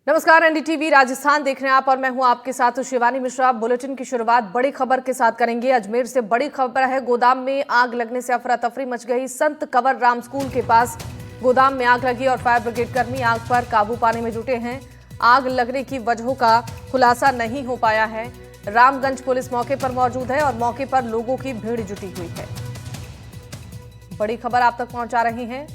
नमस्कार, एनडीटीवी राजस्थान देख रहे हैं आप और मैं हूं आपके साथ शिवानी मिश्रा। बुलेटिन की शुरुआत बड़ी खबर के साथ करेंगे। अजमेर से बड़ी खबर है। गोदाम में आग लगने से अफरा तफरी मच गई। संत कंवर राम स्कूल के पास गोदाम में आग लगी और फायर ब्रिगेड कर्मी आग पर काबू पाने में जुटे हैं। आग लगने की वजहों का खुलासा नहीं हो पाया है। रामगंज पुलिस मौके पर मौजूद है और मौके पर लोगों की भीड़ जुटी हुई है। बड़ी खबर आप तक पहुंचा रही हैं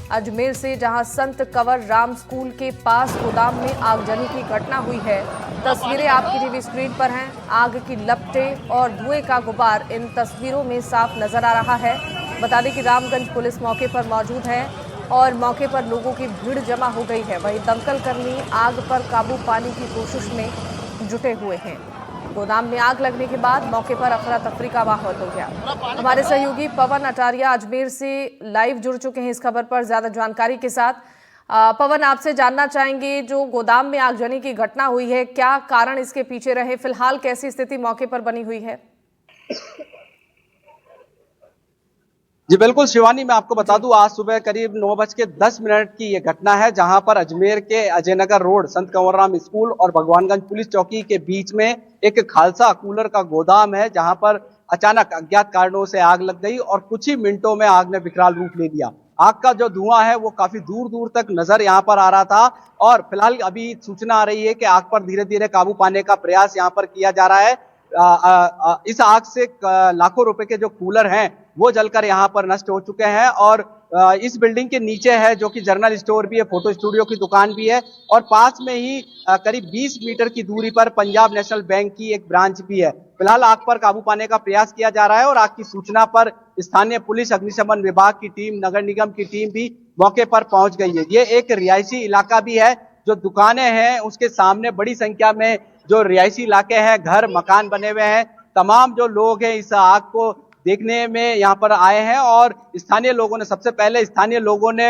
अजमेर से, जहां संत कंवर राम स्कूल के पास गोदाम में आगजनी की घटना हुई है। तस्वीरें आपकी टीवी स्क्रीन पर हैं। आग की लपटें और धुएं का गुबार इन तस्वीरों में साफ नजर आ रहा है। बता दें कि रामगंज पुलिस मौके पर मौजूद है और मौके पर लोगों की भीड़ जमा हो गई है। वहीं दमकल कर्मी आग पर काबू पाने की कोशिश में जुटे हुए हैं। गोदाम में आग लगने के बाद मौके पर अफरा तफरी का माहौल हो गया। हमारे सहयोगी पवन अटारिया अजमेर से लाइव जुड़ चुके हैं इस खबर पर ज्यादा जानकारी के साथ। पवन, आपसे जानना चाहेंगे, जो गोदाम में आगजनी की घटना हुई है, क्या कारण इसके पीछे रहे? फिलहाल कैसी स्थिति मौके पर बनी हुई है? जी बिल्कुल शिवानी, मैं आपको बता दूं, आज सुबह करीब 9:10 की ये घटना है, जहां पर अजमेर के अजयनगर रोड संत कंवरराम स्कूल और भगवानगंज पुलिस चौकी के बीच में एक खालसा कूलर का गोदाम है, जहां पर अचानक अज्ञात कारणों से आग लग गई और कुछ ही मिनटों में आग ने विकराल रूप ले लिया। आग का जो धुआं है वो काफी दूर दूर तक नजर यहाँ पर आ रहा था और फिलहाल अभी सूचना आ रही है कि आग पर धीरे धीरे काबू पाने का प्रयास यहाँ पर किया जा रहा है। इस आग से लाखों रुपए के जो कूलर हैं वो जलकर यहाँ पर नष्ट हो चुके हैं और इस बिल्डिंग के नीचे है जो कि जर्नल स्टोर भी है, फोटो स्टूडियो की दुकान भी है और पास में ही करीब 20 मीटर की दूरी पर पंजाब नेशनल बैंक की एक ब्रांच भी है। फिलहाल आग पर काबू पाने का प्रयास किया जा रहा है और आग की सूचना पर स्थानीय पुलिस, अग्निशमन विभाग की टीम, नगर निगम की टीम भी मौके पर पहुंच गई है। ये एक रिहायशी इलाका भी है, जो दुकानें हैं उसके सामने बड़ी संख्या में जो रिहायशी इलाके हैं, घर मकान बने हुए हैं। तमाम जो लोग हैं इस आग को देखने में यहाँ पर आए हैं और स्थानीय लोगों ने सबसे पहले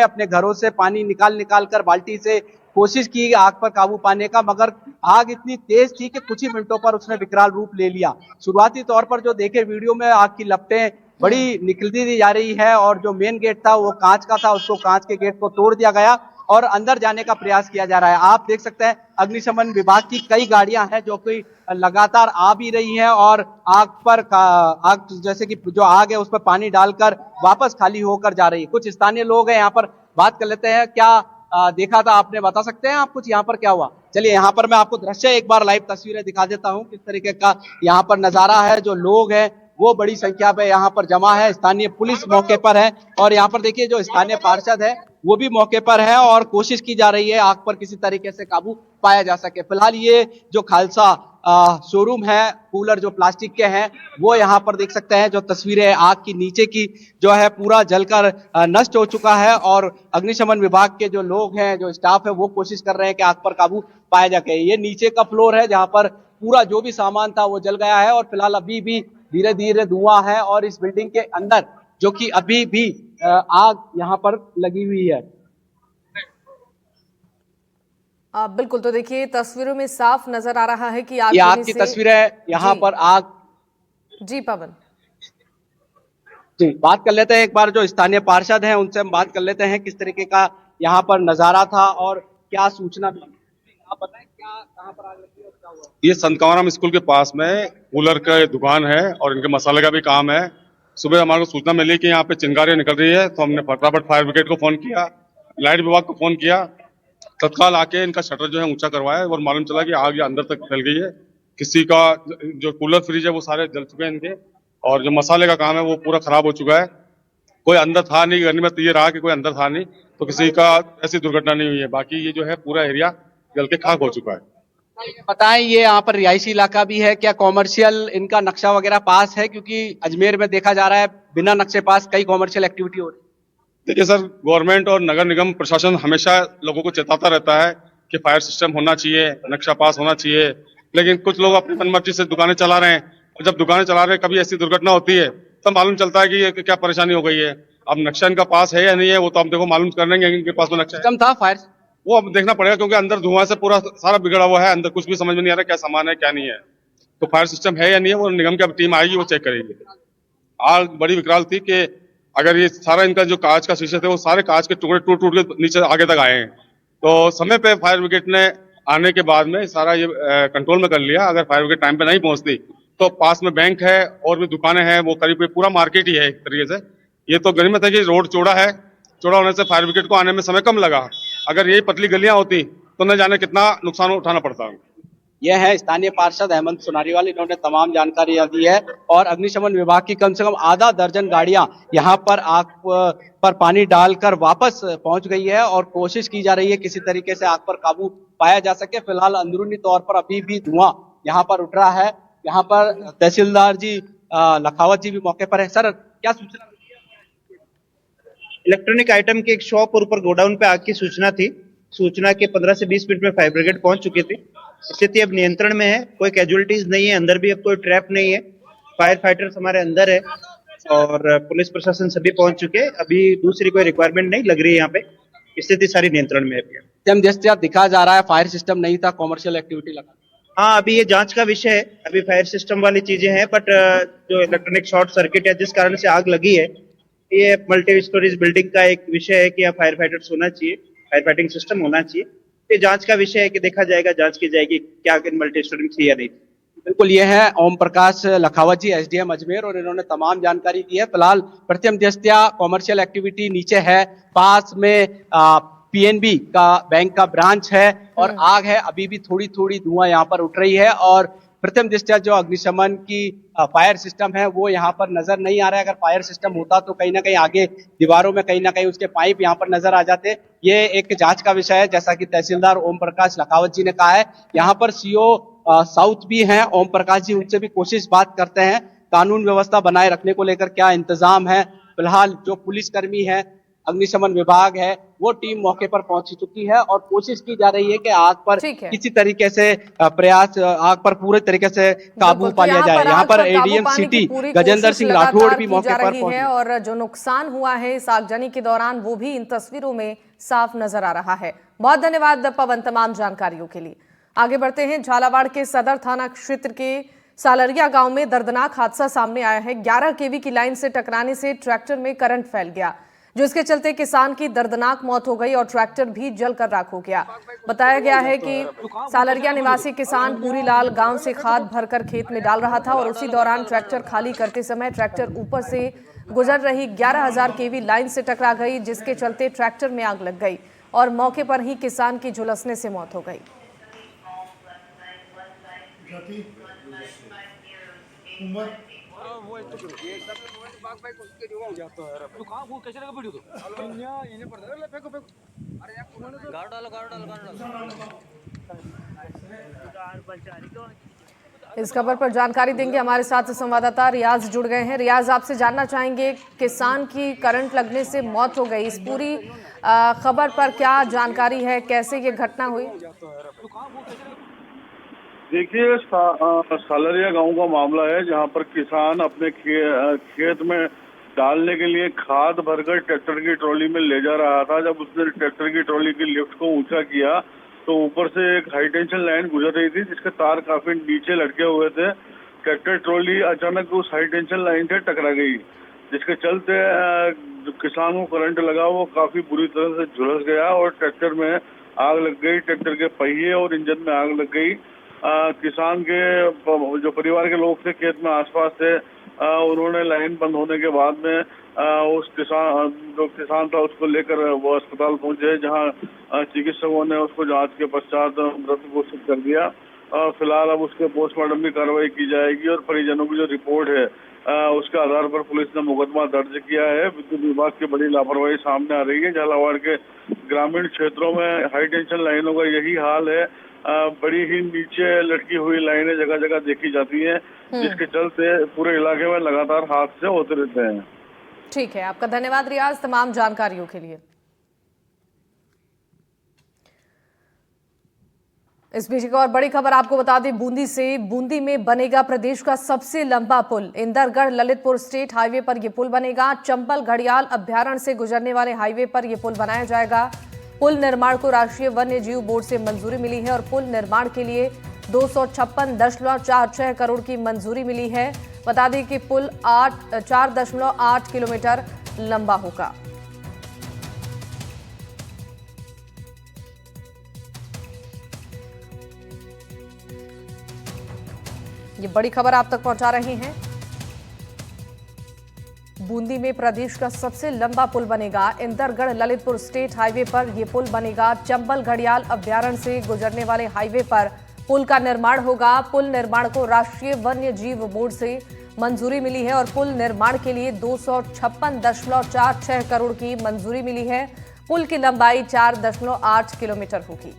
अपने घरों से पानी निकाल कर बाल्टी से कोशिश की आग पर काबू पाने का, मगर आग इतनी तेज थी कि कुछ ही मिनटों पर उसने विकराल रूप ले लिया। शुरुआती तौर पर जो देखे वीडियो में, आग की लपटें बड़ी निकलती जा रही है और जो मेन गेट था वो कांच का था, उसको कांच के गेट को तोड़ दिया गया और अंदर जाने का प्रयास किया जा रहा है। आप देख सकते हैं अग्निशमन विभाग की कई गाड़ियां हैं जो कि लगातार आ भी रही हैं और आग जैसे कि जो आग है उस पर पानी डालकर वापस खाली होकर जा रही है। कुछ स्थानीय लोग हैं, यहाँ पर बात कर लेते हैं। क्या देखा था आपने, बता सकते हैं आप कुछ यहाँ पर क्या हुआ? चलिए यहाँ पर मैं आपको दृश्य एक बार लाइव तस्वीरें दिखा देता हूँ, किस तरीके का यहाँ पर नजारा है। जो लोग हैं वो बड़ी संख्या में यहाँ पर जमा है। स्थानीय पुलिस मौके पर है और यहाँ पर देखिए जो स्थानीय पार्षद है वो भी मौके पर है और कोशिश की जा रही है आग पर किसी तरीके से काबू पाया जा सके। फिलहाल ये जो खालसा शोरूम है, कूलर जो प्लास्टिक के हैं वो यहाँ पर देख सकते हैं। जो तस्वीरें आग की नीचे की जो है पूरा जलकर नष्ट हो चुका है और अग्निशमन विभाग के जो लोग हैं, जो स्टाफ है, वो कोशिश कर रहे हैं कि आग पर काबू पाया जा सके। ये नीचे का फ्लोर है जहाँ पर पूरा जो भी सामान था वो जल गया है और फिलहाल अभी भी धीरे धीरे धुआं है और इस बिल्डिंग के अंदर जो कि अभी भी आग यहाँ पर लगी हुई है। बिल्कुल, तो देखिए तस्वीरों में साफ नजर आ रहा है कि ये आग की तस्वीर है। यहाँ पर आग। जी पवन जी, बात कर लेते हैं एक बार जो स्थानीय पार्षद हैं उनसे हम बात कर लेते हैं किस तरीके का यहाँ पर नजारा था और क्या सूचना मिली। आप बताएं क्या, कहाँ पर आग लगी और क्या हुआ? ये संत कंवरराम स्कूल के पास में कूलर का दुकान है और इनके मसाले का भी काम है। सुबह हमारे को सूचना मिली कि यहाँ पे चिंगारियां निकल रही है, तो हमने फटाफट फायर ब्रिगेड को फोन किया, लाइट विभाग को फोन किया, तत्काल आके इनका शटर जो है ऊंचा करवाया और मालूम चला कि आग अंदर तक फैल गई है। किसी का जो कूलर फ्रिज है वो सारे जल चुके हैं इनके और जो मसाले का काम है वो पूरा खराब हो चुका है। कोई अंदर था नहीं, गनीमत ये रहा कि कोई अंदर था नहीं, तो किसी का ऐसी दुर्घटना नहीं हुई है। बाकी ये जो है पूरा एरिया जल के खाक हो चुका है। बताएं, ये यहाँ पर रिहायशी इलाका भी है, क्या कॉमर्शियल इनका नक्शा वगैरह पास है? क्योंकि अजमेर में देखा जा रहा है बिना नक्शे पास कई कॉमर्शियल एक्टिविटी हो रही है। देखिए सर, गवर्नमेंट और नगर निगम प्रशासन हमेशा लोगों को चेताता रहता है कि फायर सिस्टम होना चाहिए, नक्शा पास होना चाहिए, लेकिन कुछ लोग अपनी मनमर्जी से दुकानें चला रहे हैं और जब दुकानें चला रहे हैं कभी ऐसी दुर्घटना होती है तब मालूम चलता है कि ये क्या परेशानी हो गई है। अब नक्शा इनका पास है या नहीं है वो तो हम देखो मालूम कर लेंगे, इनके पास में नक्शा सिस्टम था फायर, वो अब देखना पड़ेगा क्योंकि अंदर धुआं से पूरा सारा बिगड़ा हुआ है, अंदर कुछ भी समझ में नहीं आ रहा क्या सामान है क्या नहीं है। तो फायर सिस्टम है या नहीं है वो निगम की अब टीम आएगी, वो चेक करेगी। आग बड़ी विकराल थी कि अगर ये सारा इनका जो कांच का शीशे थे वो सारे कांच के टुकड़े टूट टूट के नीचे आगे तक आए हैं, तो समय पे फायर ब्रिगेड ने आने के बाद में सारा ये कंट्रोल में कर लिया। अगर फायर ब्रिगेड टाइम पे नहीं पहुंचती तो पास में बैंक है और भी दुकानें हैं, वो करीब पूरा मार्केट ही है एक तरीके से। ये तो गनीमत है कि रोड चौड़ा है, चौड़ा होने से फायर ब्रिगेड को आने में समय कम लगा। अगर यही पतली गलियां होती तो न जाने कितना नुकसान उठाना पड़ता। यह है स्थानीय पार्षद हेमंत सोनारीवाल, इन्होंने तमाम जानकारियां दी है। और अग्निशमन विभाग की कम से कम आधा दर्जन गाड़ियां यहां पर आग पर पानी डालकर वापस पहुंच गई है और कोशिश की जा रही है किसी तरीके से आग पर काबू पाया जा सके। फिलहाल अंदरूनी तौर पर अभी भी धुआं यहां पर उठ रहा है। यहाँ पर तहसीलदार जी लखावत जी भी मौके पर है। सर, क्या सूचना? इलेक्ट्रॉनिक आइटम के एक शॉप और ऊपर गोडाउन पे आग की सूचना थी। सूचना के 15 से 20 मिनट में फायर ब्रिगेड पहुंच चुकी थी। स्थिति अब नियंत्रण में है, कोई कैजुअलिटीज नहीं है, अंदर भी अब कोई ट्रैप नहीं है। फायर फाइटर्स हमारे अंदर है और पुलिस प्रशासन सभी पहुंच चुके हैं। अभी दूसरी कोई रिक्वायरमेंट नहीं लग रही है यहाँ पे, स्थिति सारी नियंत्रण में है। जैसे दिखा जा रहा है फायर सिस्टम नहीं था, कॉमर्शियल एक्टिविटी लगा। हाँ, अभी ये जांच का विषय है। अभी फायर सिस्टम वाली चीजें हैं, बट जो इलेक्ट्रॉनिक शॉर्ट सर्किट है जिस कारण से आग लगी है, ये मल्टी स्टोरेज बिल्डिंग का एक विषय है कि यहाँ फायर फाइटर्स होना चाहिए, फायर फाइटिंग सिस्टम होना चाहिए। ये जांच का विषय है कि देखा जाएगा, जांच की जाएगी क्या मल्टी स्टोरेज थी या नहीं। बिल्कुल, ये है ओम प्रकाश लखावत जी, एसडीएम अजमेर, और इन्होंने तमाम जानकारी दी है। फिलहाल प्रथम दृष्टया कॉमर्शियल एक्टिविटी नीचे है, पास में पीएनबी का बैंक का ब्रांच है और आग है। अभी भी थोड़ी थोड़ी धुआं यहाँ पर उठ रही है और प्रथम दृष्टया जो अग्निशमन की फायर सिस्टम है वो यहाँ पर नजर नहीं आ रहा है। अगर फायर सिस्टम होता तो कहीं ना कहीं आगे दीवारों में कहीं ना कहीं उसके पाइप यहाँ पर नजर आ जाते। ये एक जांच का विषय है, जैसा कि तहसीलदार ओम प्रकाश लखावत जी ने कहा है। यहाँ पर सीओ साउथ भी हैं ओम प्रकाश जी, उनसे भी कोशिश बात करते हैं कानून व्यवस्था बनाए रखने को लेकर क्या इंतजाम है। फिलहाल जो पुलिसकर्मी है, अग्निशमन विभाग है, वो टीम मौके पर पहुंच चुकी है और कोशिश की जा रही है कि आग पर किसी तरीके से प्रयास, आग पर पूरे तरीके से काबू पा लिया जाए। यहाँ पर एडीएम सिटी गजेंद्र सिंह राठौड़ भी मौके पर पहुंचे और जो नुकसान हुआ है इस आगजनी के दौरान वो भी इन तस्वीरों में साफ नजर आ रहा है। बहुत धन्यवाद पवन तमाम जानकारियों के लिए। आगे बढ़ते हैं। झालावाड़ के सदर थाना क्षेत्र के सालरिया गांव में दर्दनाक हादसा सामने आया है। 11 केवी की लाइन से टकराने से ट्रैक्टर में करंट फैल गया, जिसके चलते किसान की दर्दनाक मौत हो गई और ट्रैक्टर भी जलकर राख हो गया। बताया गया है कि सालरिया निवासी किसान पूरीलाल गांव से खाद भरकर खेत में डाल रहा था और उसी दौरान ट्रैक्टर खाली करते समय ट्रैक्टर ऊपर से गुजर रही 11,000 केवी लाइन से टकरा गई, जिसके चलते ट्रैक्टर में आग लग गई और मौके पर ही किसान की झुलसने से मौत हो गई। इस खबर पर जानकारी देंगे हमारे साथ संवाददाता रियाज जुड़ गए हैं। रियाज, आपसे जानना चाहेंगे, किसान की करंट लगने से मौत हो गई, इस पूरी खबर पर क्या जानकारी है, कैसे ये घटना हुई? देखिए, सालरिया गांव का मामला है जहां पर किसान अपने खेत में डालने के लिए खाद भरकर ट्रैक्टर की ट्रॉली में ले जा रहा था। जब उसने ट्रैक्टर की ट्रॉली की लिफ्ट को ऊंचा किया तो ऊपर से एक हाई टेंशन लाइन गुजर रही थी जिसके तार काफी नीचे लटके हुए थे। ट्रैक्टर ट्रॉली अचानक उस हाई टेंशन लाइन से टकरा गई, जिसके चलते जो किसान को करंट लगा वो काफी बुरी तरह से झुलस गया और ट्रैक्टर में आग लग गई। ट्रैक्टर के पहिए और इंजन में आग लग गई। किसान के जो परिवार के लोग थे खेत में आसपास थे, उन्होंने लाइन बंद होने के बाद में उस किसान था उसको लेकर वो अस्पताल पहुंचे, जहां चिकित्सकों ने उसको जांच के पश्चात मृत घोषित कर दिया। फिलहाल अब उसके पोस्टमार्टम की कार्रवाई की जाएगी और परिजनों की जो रिपोर्ट है उसके आधार पर पुलिस ने मुकदमा दर्ज किया है। विद्युत विभाग की बड़ी लापरवाही सामने आ रही है। झालावाड़ के ग्रामीण क्षेत्रों में हाई टेंशन लाइनों का यही हाल है। बड़ी ही नीचे लटकी हुई लाइनें जगह जगह देखी जाती हैं, जिसके चलते पूरे इलाके में लगातार हादसे होते रहते हैं। ठीक है, आपका धन्यवाद रियाज तमाम जानकारियों के लिए। इस बीच एक और बड़ी खबर आपको बता दें, बूंदी से। बूंदी में बनेगा प्रदेश का सबसे लंबा पुल। इंदरगढ़ ललितपुर स्टेट हाईवे पर यह पुल बनेगा। चंबल घड़ियाल अभ्यारण्य से गुजरने वाले हाईवे पर यह पुल बनाया जाएगा। पुल निर्माण को राष्ट्रीय वन्य जीव बोर्ड से मंजूरी मिली है और पुल निर्माण के लिए 256.46 करोड़ की मंजूरी मिली है। बता दें कि पुल 4.8 किलोमीटर लंबा होगा। ये बड़ी खबर आप तक पहुंचा रहे हैं। बूंदी में प्रदेश का सबसे लंबा पुल बनेगा। इंदरगढ़ ललितपुर स्टेट हाईवे पर यह पुल बनेगा। चंबल घड़ियाल अभ्यारण्य से गुजरने वाले हाईवे पर पुल का निर्माण होगा। पुल निर्माण को राष्ट्रीय वन्य जीव बोर्ड से मंजूरी मिली है और पुल निर्माण के लिए 256.46 करोड़ की मंजूरी मिली है। पुल की लंबाई 4.8 किलोमीटर होगी।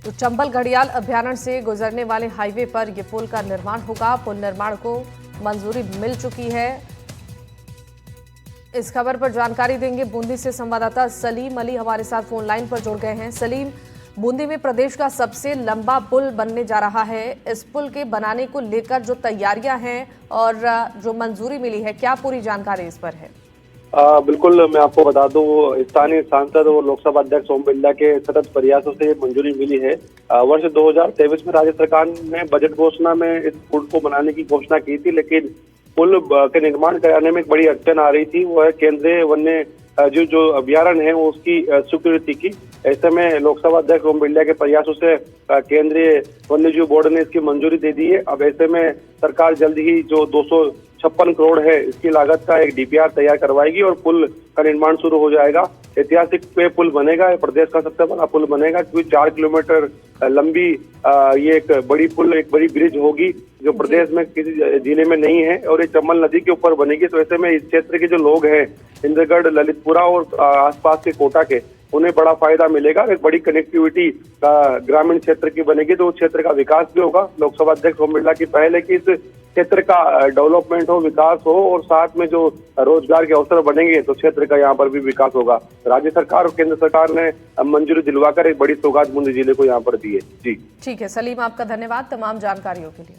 तो चंबल घड़ियाल अभ्यारण्य से गुजरने वाले हाईवे पर यह पुल का निर्माण होगा। पुल निर्माण को मंजूरी मिल चुकी है। इस खबर पर जानकारी देंगे बूंदी से संवाददाता सलीम अली हमारे साथ फोन लाइन पर जुड़ गए हैं। सलीम, बूंदी में प्रदेश का सबसे लंबा पुल बनने जा रहा है। इस पुल के बनाने को लेकर जो तैयारियां हैं और जो मंजूरी मिली है, क्या पूरी जानकारी इस पर है? बिल्कुल, मैं आपको बता दूं, स्थानीय सांसद और लोकसभा अध्यक्ष ओम बिरला के सतत प्रयासों से ये मंजूरी मिली है। वर्ष 2023 में राज्य सरकार ने बजट घोषणा में इस पुल को बनाने की घोषणा की थी, लेकिन पुल के निर्माण कराने में एक बड़ी अड़चन आ रही थी। वो है केंद्रीय वन्य जो अभ्यारण्य है वो उसकी स्वीकृति की। ऐसे में लोकसभा अध्यक्ष ओम बिरला के प्रयासों से केंद्रीय वन्य जीव बोर्ड ने इसकी मंजूरी दे दी है। अब ऐसे में सरकार जल्द ही जो 256 करोड़ है इसकी लागत का एक डीपीआर तैयार करवाएगी और पुल का निर्माण शुरू हो जाएगा। ऐतिहासिक पे पुल बनेगा, ये प्रदेश का सबसे बड़ा पुल बनेगा, क्योंकि 4 किलोमीटर लंबी ये एक बड़ी पुल, एक बड़ी ब्रिज होगी जो प्रदेश में किसी जिले में नहीं है और ये चंबल नदी के ऊपर बनेगी। तो ऐसे में इस क्षेत्र के जो लोग हैं, इंद्रगढ़, ललितपुरा और आसपास के कोटा के, उन्हें बड़ा फायदा मिलेगा। एक बड़ी कनेक्टिविटी ग्रामीण क्षेत्र की बनेगी तो उस क्षेत्र का विकास भी होगा। लोकसभा अध्यक्ष ओम बिरला की पहल है कि इस क्षेत्र का डेवलपमेंट हो, विकास हो और साथ में जो रोजगार के अवसर बनेंगे तो क्षेत्र का यहाँ पर भी विकास होगा। राज्य सरकार और केंद्र सरकार ने मंजूरी दिलवाकर एक बड़ी सौगात बूंदी जिले को यहाँ पर दी है। जी ठीक है सलीम, आपका धन्यवाद तमाम जानकारियों के लिए।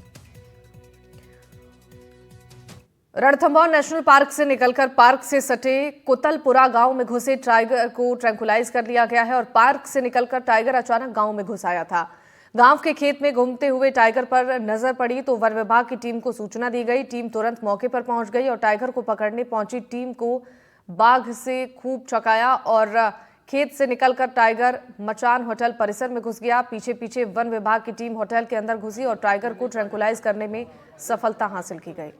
रणथंभौर नेशनल पार्क से निकलकर पार्क से सटे कुतलपुरा गांव में घुसे टाइगर को ट्रैंकुलाइज कर लिया गया है और पार्क से निकलकर टाइगर अचानक गांव में घुस आया था। गांव के खेत में घूमते हुए टाइगर पर नजर पड़ी तो वन विभाग की टीम को सूचना दी गई। टीम तुरंत मौके पर पहुंच गई और टाइगर को पकड़ने पहुंची टीम को बाघ से खूब चकाया और खेत से निकलकर टाइगर मचान होटल परिसर में घुस गया। पीछे पीछे वन विभाग की टीम होटल के अंदर घुसी और टाइगर को ट्रैंकुलाइज करने में सफलता हासिल की गई।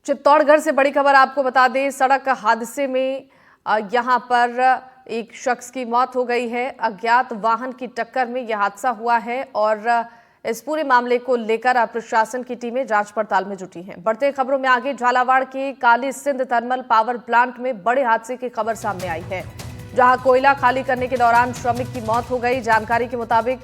चित्तौड़गढ़ से बड़ी खबर आपको बता दें, सड़क हादसे में यहां पर एक शख्स की मौत हो गई है। अज्ञात वाहन की टक्कर में यह हादसा हुआ है और इस पूरे मामले को लेकर प्रशासन की टीमें जांच पड़ताल में जुटी हैं। बढ़ते खबरों में आगे, झालावाड़ के Kali Sindh thermal power plant में बड़े हादसे की खबर सामने आई है, जहां कोयला खाली करने के दौरान श्रमिक की मौत हो गई। जानकारी के मुताबिक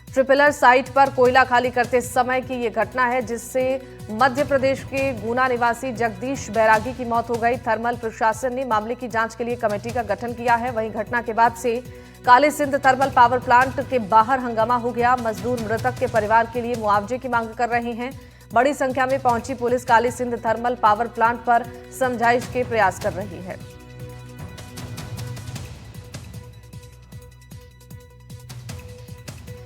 ट्रिपलर साइट पर कोयला खाली करते समय की ये घटना है, जिससे मध्य प्रदेश के गुना निवासी जगदीश बैरागी की मौत हो गई। थर्मल प्रशासन ने मामले की जांच के लिए कमेटी का गठन किया है। वहीं घटना के बाद से Kali Sindh thermal power plant के बाहर हंगामा हो गया। मजदूर मृतक के परिवार के लिए मुआवजे की मांग कर रहे हैं। बड़ी संख्या में पहुंची police Kali Sindh thermal power plant पर समझाइश के प्रयास कर रही है।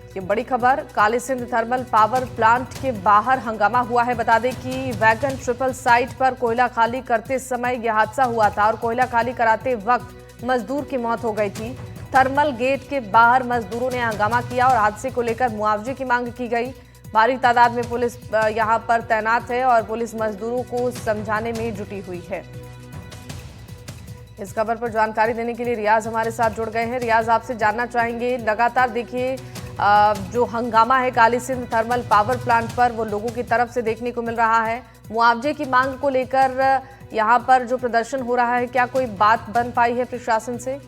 ये बड़ी खबर, Kali Sindh thermal power plant के बाहर हंगामा हुआ है। बता दें कि वैगन ट्रिपल साइट पर कोयला खाली करते समय यह हादसा हुआ था और कोयला खाली कराते वक्त मजदूर की मौत हो गई थी। थर्मल गेट के बाहर मजदूरों ने हंगामा किया और हादसे को लेकर मुआवजे की मांग की गई। भारी तादाद में पुलिस यहां पर तैनात है और पुलिस मजदूरों को समझाने में जुटी हुई है। इस खबर पर जानकारी देने के लिए रियाज हमारे साथ जुड़ गए हैं। रियाज, आपसे जानना चाहेंगे, लगातार देखिए जो हंगामा है Kali Sindh thermal power plant पर वो लोगों की तरफ से देखने को मिल रहा है। मुआवजे की मांग को लेकर यहां पर जो प्रदर्शन हो रहा है, क्या कोई बात बन पाई है प्रशासन से?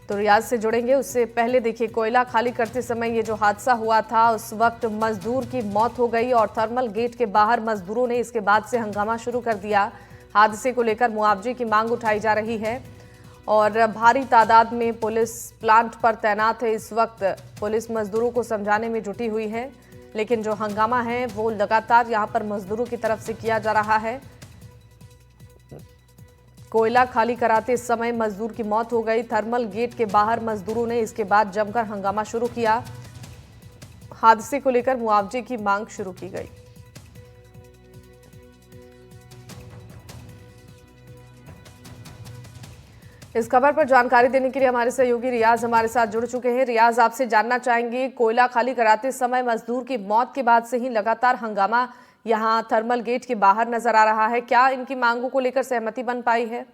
तो रियाज से जुड़ेंगे। उससे पहले देखिए, कोयला खाली करते समय ये जो हादसा हुआ था, उस वक्त मजदूर की मौत हो गई और थर्मल गेट के बाहर मजदूरों ने इसके बाद से हंगामा शुरू कर दिया। हादसे को लेकर मुआवजे की मांग उठाई जा रही है और भारी तादाद में पुलिस प्लांट पर तैनात है। इस वक्त पुलिस मजदूरों को समझाने में जुटी हुई है, लेकिन जो हंगामा है वो लगातार यहां पर मजदूरों की तरफ से किया जा रहा है। कोयला खाली कराते समय मजदूर की मौत हो गई। थर्मल गेट के बाहर मजदूरों ने इसके बाद जमकर हंगामा शुरू किया। हादसे को लेकर मुआवजे की मांग शुरू की गई। इस खबर पर जानकारी देने के लिए हमारे सहयोगी रियाज हमारे साथ जुड़ चुके हैं। रियाज, आपसे जानना चाहेंगे, कोयला खाली कराते समय मजदूर की मौत के बाद से ही लगातार हंगामा यहां थर्मल गेट के बाहर नजर आ रहा है। क्या इनकी मांगों को लेकर सहमति बन पाई है?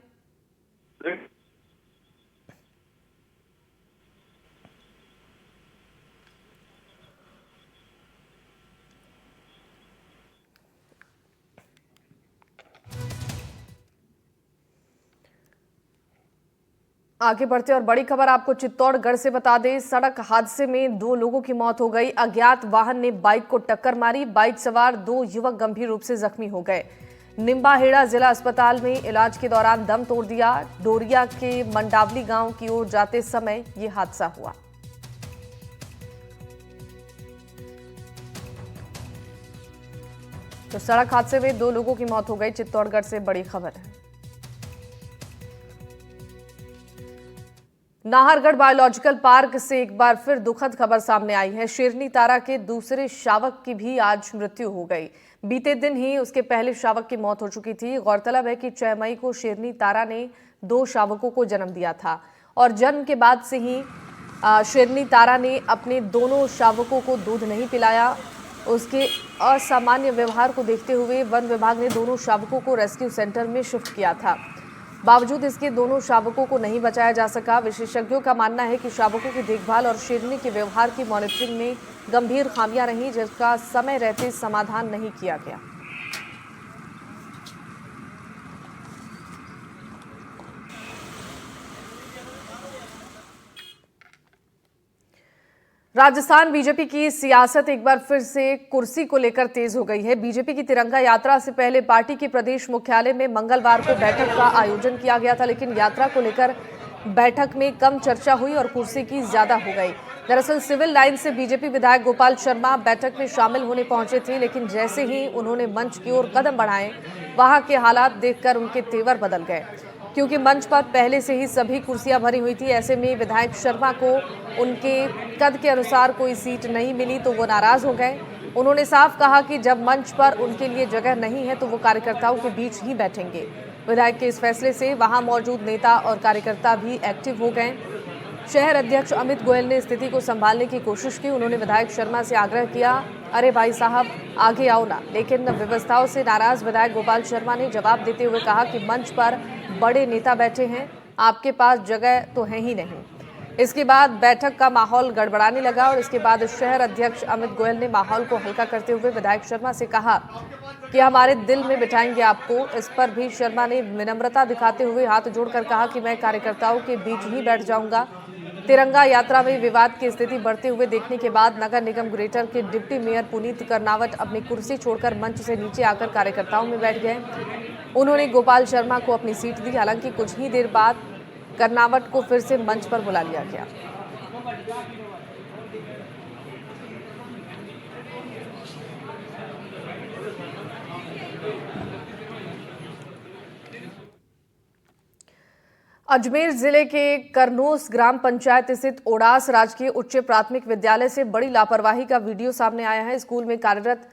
आगे बढ़ते और बड़ी खबर आपको चित्तौड़गढ़ से बता दें। सड़क हादसे में 2 लोगों की मौत हो गई। अज्ञात वाहन ने बाइक को टक्कर मारी। बाइक सवार 2 युवक गंभीर रूप से जख्मी हो गए। निम्बाहेड़ा जिला अस्पताल में इलाज के दौरान दम तोड़ दिया। डोरिया के मंडावली गांव की ओर जाते समय ये हादसा हुआ। तो सड़क हादसे में 2 लोगों की मौत हो गई। चित्तौड़गढ़ से बड़ी खबर है। नाहरगढ़ बायोलॉजिकल पार्क से एक बार फिर दुखद खबर सामने आई है। शेरनी तारा के दूसरे शावक की भी आज मृत्यु हो गई। बीते दिन ही उसके पहले शावक की मौत हो चुकी थी। गौरतलब है कि 6 मई को शेरनी तारा ने 2 शावकों को जन्म दिया था और जन्म के बाद से ही शेरनी तारा ने अपने दोनों शावकों को दूध नहीं पिलाया। उसके असामान्य व्यवहार को देखते हुए वन विभाग ने दोनों शावकों को रेस्क्यू सेंटर में शिफ्ट किया था। बावजूद इसके दोनों शावकों को नहीं बचाया जा सका। विशेषज्ञों का मानना है कि शावकों की देखभाल और शेरनी के व्यवहार की मॉनिटरिंग में गंभीर खामियां रहीं, जिसका समय रहते समाधान नहीं किया गया। राजस्थान बीजेपी की सियासत एक बार फिर से कुर्सी को लेकर तेज हो गई है। बीजेपी की तिरंगा यात्रा से पहले पार्टी के प्रदेश मुख्यालय में मंगलवार को बैठक का आयोजन किया गया था, लेकिन यात्रा को लेकर बैठक में कम चर्चा हुई और कुर्सी की ज्यादा हो गई। दरअसल सिविल लाइन से बीजेपी विधायक गोपाल शर्मा बैठक में शामिल होने पहुंचे थे, लेकिन जैसे ही उन्होंने मंच की ओर कदम बढ़ाए, वहां के हालात देखकर उनके तेवर बदल गए। क्योंकि मंच पर पहले से ही सभी कुर्सियां भरी हुई थी, ऐसे में विधायक शर्मा को उनके कद के अनुसार कोई सीट नहीं मिली तो वो नाराज हो गए। उन्होंने साफ कहा कि जब मंच पर उनके लिए जगह नहीं है तो वो कार्यकर्ताओं के बीच ही बैठेंगे। विधायक के इस फैसले से वहां मौजूद नेता और कार्यकर्ता भी एक्टिव हो गए। शहर अध्यक्ष अमित गोयल ने स्थिति को संभालने की कोशिश की। उन्होंने विधायक शर्मा से आग्रह किया, अरे भाई साहब आगे आओ ना, लेकिन व्यवस्थाओं से नाराज विधायक गोपाल शर्मा ने जवाब देते हुए कहा कि मंच पर बड़े नेता बैठे हैं, आपके पास जगह तो है ही नहीं। इसके बाद बैठक का माहौल गड़बड़ाने लगा और इसके बाद शहर अध्यक्ष अमित गोयल ने माहौल को हल्का करते हुए विधायक शर्मा से कहा कि हमारे दिल में बिठाएंगे आपको। इस पर भी शर्मा ने विनम्रता दिखाते हुए हाथ जोड़कर कहा कि मैं कार्यकर्ताओं के बीच ही बैठ जाऊंगा। तिरंगा यात्रा में विवाद की स्थिति बढ़ते हुए देखने के बाद नगर निगम ग्रेटर के डिप्टी मेयर पुनीत कर्नावट अपनी कुर्सी छोड़कर मंच से नीचे आकर कार्यकर्ताओं में बैठ गए। उन्होंने गोपाल शर्मा को अपनी सीट दी। हालांकि कुछ ही देर बाद कर्नावट को फिर से मंच पर बुला लिया गया। अजमेर जिले के करनोस ग्राम पंचायत स्थित ओडास राजकीय उच्च प्राथमिक विद्यालय से बड़ी लापरवाही का वीडियो सामने आया है। स्कूल में कार्यरत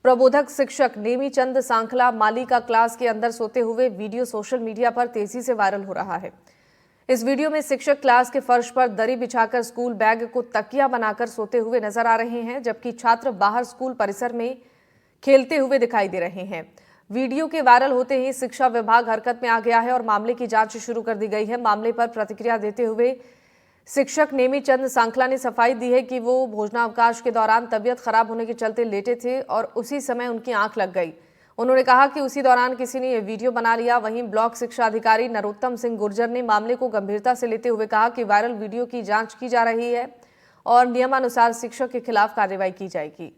प्रबोधक शिक्षक नेमीचंद सांखला माली का क्लास के अंदर सोते हुए वीडियो सोशल मीडिया पर तेजी से वायरल हो रहा है। इस वीडियो में शिक्षक क्लास के फर्श पर दरी बिछाकर स्कूल बैग को तकिया बनाकर सोते हुए नजर आ रहे हैं, जबकि छात्र बाहर स्कूल परिसर में खेलते हुए दिखाई दे रहे हैं। वीडियो के वायरल होते ही शिक्षा विभाग हरकत में आ गया है और मामले की जांच शुरू कर दी गई है। मामले पर प्रतिक्रिया देते हुए शिक्षक नेमीचंद सांखला ने सफाई दी है कि वो भोजनावकाश के दौरान तबीयत खराब होने के चलते लेटे थे और उसी समय उनकी आंख लग गई। उन्होंने कहा कि उसी दौरान किसी ने ये वीडियो बना लिया। वहीं ब्लॉक शिक्षा अधिकारी नरोत्तम सिंह गुर्जर ने मामले को गंभीरता से लेते हुए कहा कि वायरल वीडियो की जांच की जा रही है और नियमानुसार शिक्षक के खिलाफ कार्रवाई की जाएगी।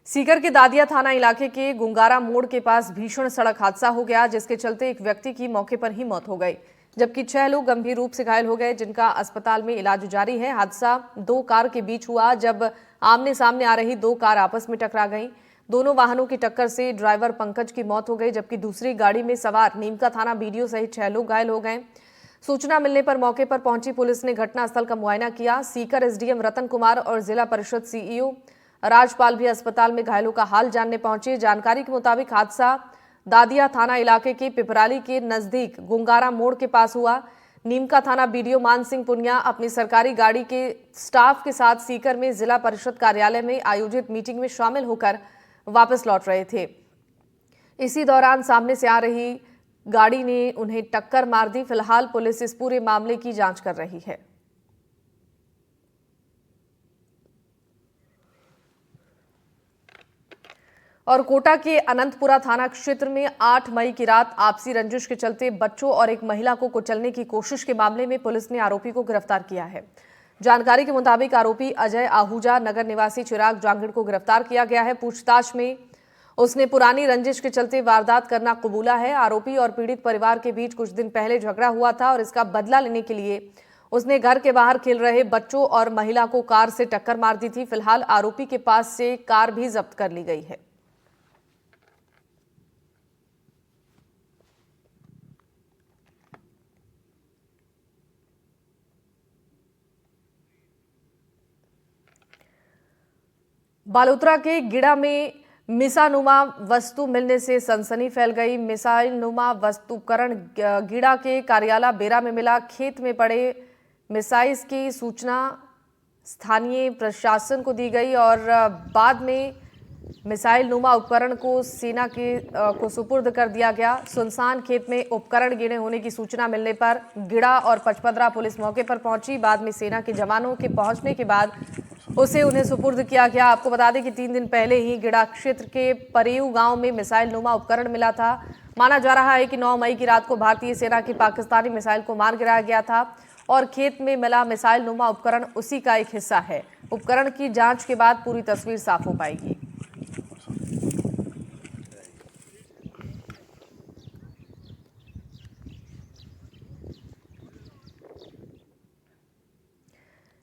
सीकर के दादिया थाना इलाके के गुंगारा मोड़ के पास भीषण सड़क हादसा हो गया, जिसके चलते एक व्यक्ति की मौके पर ही मौत हो गई, जबकि 6 लोग गंभीर रूप से घायल हो गए, जिनका अस्पताल में इलाज जारी है। हादसा 2 कार के बीच हुआ, जब आमने सामने आ रही 2 कार आपस में टकरा गईं। दोनों वाहनों की टक्कर से ड्राइवर पंकज की मौत हो गई, जबकि दूसरी गाड़ी में सवार नीमका थाना बीडीओ सहित 6 लोग घायल हो गए। सूचना मिलने पर मौके पर पहुंची पुलिस ने घटनास्थल का मुआयना किया। सीकर एसडीएम रतन कुमार और जिला परिषद सीईओ राजपाल भी अस्पताल में घायलों का हाल जानने पहुंचे। जानकारी के मुताबिक हादसा दादिया थाना इलाके के पिपराली के नजदीक गुंगारा मोड़ के पास हुआ। नीमका थाना बीडीओ मान सिंह पुनिया अपनी सरकारी गाड़ी के स्टाफ के साथ सीकर में जिला परिषद कार्यालय में आयोजित मीटिंग में शामिल होकर वापस लौट रहे थे। इसी दौरान सामने से आ रही गाड़ी ने उन्हें टक्कर मार दी। फिलहाल पुलिस इस पूरे मामले की जांच कर रही है। और कोटा के अनंतपुरा थाना क्षेत्र में 8 मई की रात आपसी रंजिश के चलते बच्चों और एक महिला को कुचलने की कोशिश के मामले में पुलिस ने आरोपी को गिरफ्तार किया है। जानकारी के मुताबिक आरोपी अजय आहूजा नगर निवासी चिराग जांगिड़ को गिरफ्तार किया गया है। पूछताछ में उसने पुरानी रंजिश के चलते वारदात करना कबूला है। आरोपी और पीड़ित परिवार के बीच कुछ दिन पहले झगड़ा हुआ था और इसका बदला लेने के लिए उसने घर के बाहर खेल रहे बच्चों और महिला को कार से टक्कर मार दी थी। फिलहाल आरोपी के पास से कार भी जब्त कर ली गई है। बालोतरा के गिड़ा में मिसानुमा वस्तु मिलने से सनसनी फैल गई। मिसाइलनुमा वस्तुकरण गिड़ा के कार्यालय बेरा में मिला। खेत में पड़े मिसाइल्स की सूचना स्थानीय प्रशासन को दी गई और बाद में मिसाइल नुमा उपकरण को सेना को सुपुर्द कर दिया गया। सुनसान खेत में उपकरण गिरे होने की सूचना मिलने पर गिड़ा और पचपदरा पुलिस मौके पर पहुंची। बाद में सेना के जवानों के पहुंचने के बाद उसे उन्हें सुपुर्द किया गया। आपको बता दें कि 3 दिन पहले ही गिड़ा क्षेत्र के परेऊ गांव में मिसाइल नुमा उपकरण मिला था। माना जा रहा है कि 9 मई की रात को भारतीय सेना की पाकिस्तानी मिसाइल को मार गिराया गया था और खेत में मिला मिसाइल नुमा उपकरण उसी का एक हिस्सा है। उपकरण की जांच के बाद पूरी तस्वीर साफ हो पाएगी।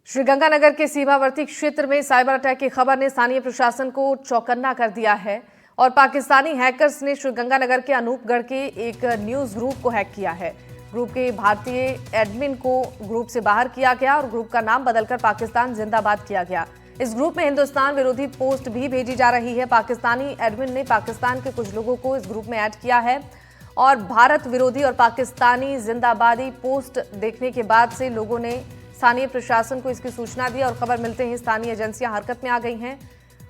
श्रीगंगानगर के सीमावर्ती क्षेत्र में साइबर अटैक की खबर ने स्थानीय प्रशासन को चौकन्ना कर दिया है और पाकिस्तानी हैकर्स ने श्रीगंगानगर के अनूपगढ़ के एक न्यूज ग्रुप को हैक किया है। ग्रुप के भारतीय एडमिन को ग्रुप से बाहर किया गया और ग्रुप का नाम बदलकर पाकिस्तान जिंदाबाद किया गया। इस ग्रुप में हिंदुस्तान विरोधी पोस्ट भी भेजी जा रही है। पाकिस्तानी एडमिन ने पाकिस्तान के कुछ लोगों को इस ग्रुप में ऐड किया है और भारत विरोधी और पाकिस्तानी जिंदाबादी पोस्ट देखने के बाद से लोगों ने स्थानीय प्रशासन को इसकी सूचना दी और खबर मिलते ही स्थानीय एजेंसियां हरकत में आ गई हैं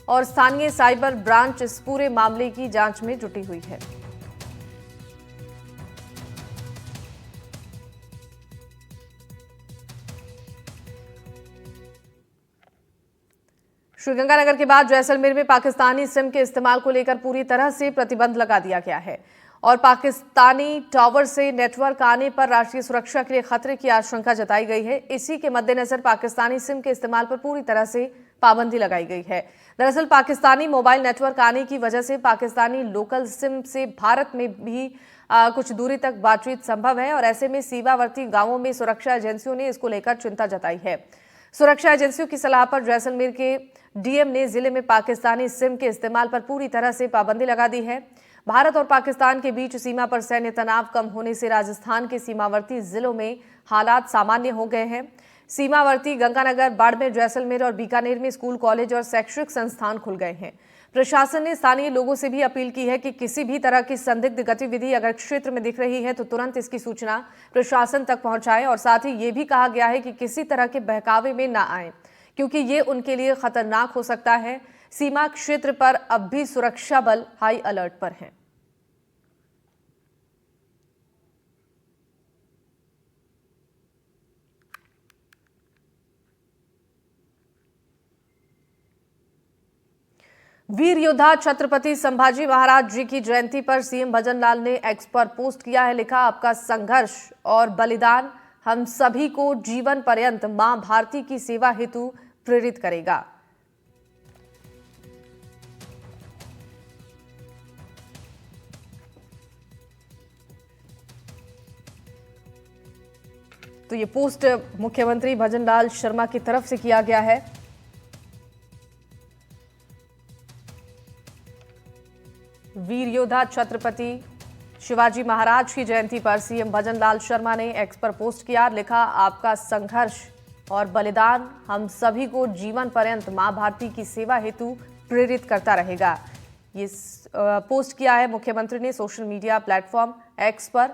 और स्थानीय साइबर ब्रांच इस पूरे मामले की जांच में जुटी हुई है। श्रीगंगानगर के बाद जैसलमेर में पाकिस्तानी सिम के इस्तेमाल को लेकर पूरी तरह से प्रतिबंध लगा दिया गया है और पाकिस्तानी टावर से नेटवर्क आने पर राष्ट्रीय सुरक्षा के लिए खतरे की आशंका जताई गई है। इसी के मद्देनजर पाकिस्तानी सिम के इस्तेमाल पर पूरी तरह से पाबंदी लगाई गई है। दरअसल पाकिस्तानी मोबाइल नेटवर्क आने की वजह से पाकिस्तानी लोकल सिम से भारत में भी कुछ दूरी तक बातचीत संभव है और ऐसे में सीमावर्ती गांवों में सुरक्षा एजेंसियों ने इसको लेकर चिंता जताई है। सुरक्षा एजेंसियों की सलाह पर जैसलमेर के डीएम ने जिले में पाकिस्तानी सिम के इस्तेमाल पर पूरी तरह से पाबंदी लगा दी है। भारत और पाकिस्तान के बीच सीमा पर सैन्य तनाव कम होने से राजस्थान के सीमावर्ती जिलों में हालात सामान्य हो गए हैं। सीमावर्ती गंगानगर, बाड़मेर, जैसलमेर और बीकानेर में स्कूल, कॉलेज और शैक्षिक संस्थान खुल गए हैं। प्रशासन ने स्थानीय लोगों से भी अपील की है कि किसी भी तरह की संदिग्ध गतिविधि अगर क्षेत्र में दिख रही है तो तुरंत इसकी सूचना प्रशासन तक पहुंचाएं और साथ ही ये भी कहा गया है कि किसी तरह के बहकावे में ना आए क्योंकि ये उनके लिए खतरनाक हो सकता है। सीमा क्षेत्र पर अब भी सुरक्षा बल हाई अलर्ट पर हैं। वीर योद्धा छत्रपति संभाजी महाराज जी की जयंती पर सीएम भजन लाल ने एक्स पर पोस्ट किया है। लिखा, आपका संघर्ष और बलिदान हम सभी को जीवन पर्यंत मां भारती की सेवा हेतु प्रेरित करेगा। तो ये पोस्ट मुख्यमंत्री भजन लाल शर्मा की तरफ से किया गया है। वीर योद्धा छत्रपति शिवाजी महाराज की जयंती पर सीएम भजन लाल शर्मा ने एक्स पर पोस्ट किया। लिखा, आपका संघर्ष और बलिदान हम सभी को जीवन पर्यंत मां भारती की सेवा हेतु प्रेरित करता रहेगा। ये पोस्ट किया है मुख्यमंत्री ने सोशल मीडिया प्लेटफॉर्म एक्स पर।